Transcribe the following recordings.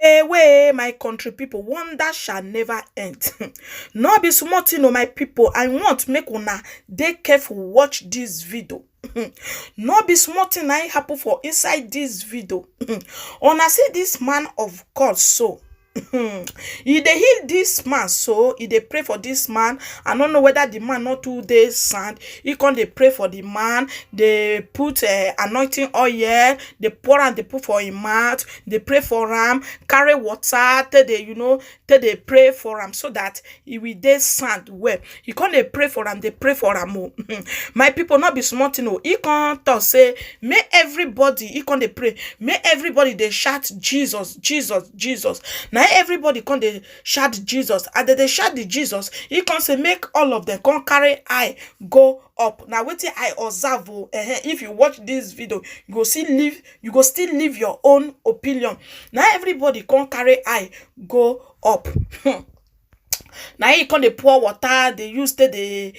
Away, my country people, wonder shall never end. No be small thing, oh, my people. I want make una dey careful watch this video. No be small thing I happen for inside this video. Una see this man of God so. He dey heal this man, so he dey pray for this man. I don't know whether the man not 2 days sand. He can dey pray for the man. They put anointing oil. They pour and they put for him mouth. They pray for him. Carry water. Till they pray for him so that he will dey sand well. He can dey pray for him. They pray for him. My people not be smart, He can talk say, may everybody. He can dey pray. May everybody they shout Jesus, Jesus, Jesus. Now everybody come they shout Jesus, and they shout the Jesus. He can say make all of them come carry eye go up. Now wait till I observe. If you watch this video, you go still leave your own opinion. Now everybody come carry eye go up. Now he come they pour water. They use they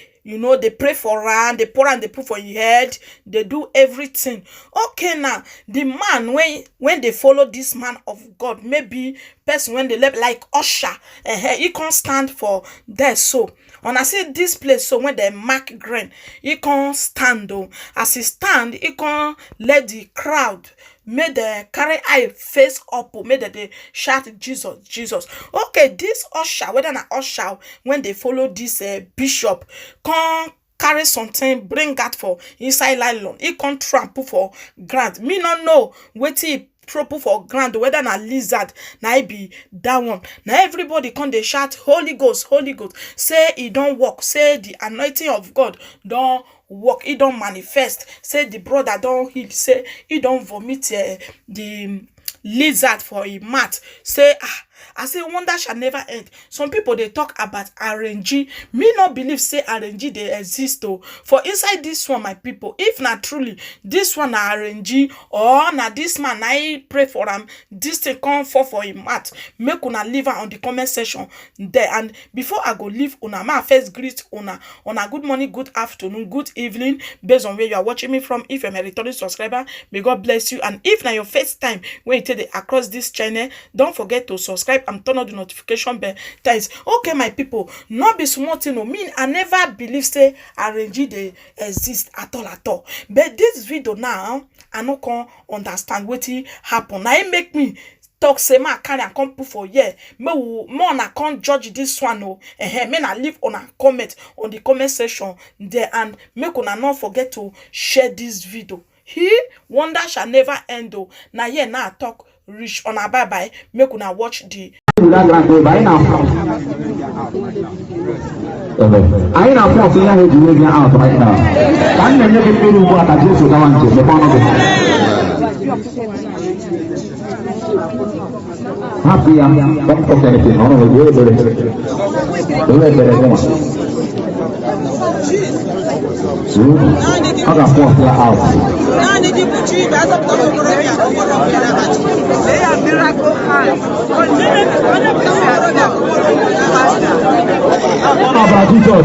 pray for him, they pour and they put for your head, they do everything. Okay, now the man when they follow this man of God, maybe person when they left like usher, he can't stand for there. So when I see this place, so when they mark grain, he can't stand though. As he stand, he can't let the crowd made the carry eye face up, made they shout Jesus, Jesus. Okay, this usher, whether not usher, when they follow this bishop, come carry something, bring that for inside nylon. He can't trample for ground. Me not know what he proper for ground, whether na lizard, na it be that one. Now everybody come they shout Holy Ghost, Holy Ghost. Say it don't work. Say the anointing of God don't work. It don't manifest. Say the brother don't heal. Say he don't vomit the lizard for a mat. Say I say wonder shall never end. Some people they talk about RNG. Me not believe say RNG they exist though. For inside this one, my people, if not truly this one na RNG or na this man I pray for him, this thing come for him mat. Make una leave on the comment section there. And before I go leave una, my first greet una good morning, good afternoon, good evening, based on where you are watching me from. If you're a returning subscriber, may God bless you. And if now your first time when you take it across this channel, don't forget to subscribe and turn on the notification bell. Thanks. Okay, my people, not be smart, mean I never believe say RNG they exist at all. But this video now, I no can understand what happen. Now it make me talk say ma carry and come put for here. More na can't judge this one. Me na leave on a comment on the comment section there, and make una not forget to share this video. He wonder shall never end though. Now yeah, now talk reach on a bye. Make una watch the I ain't not forcing you to make out right now. I'm not going to do what I just want to happy, don't talk anything. I don't I got 4 out. Jesus.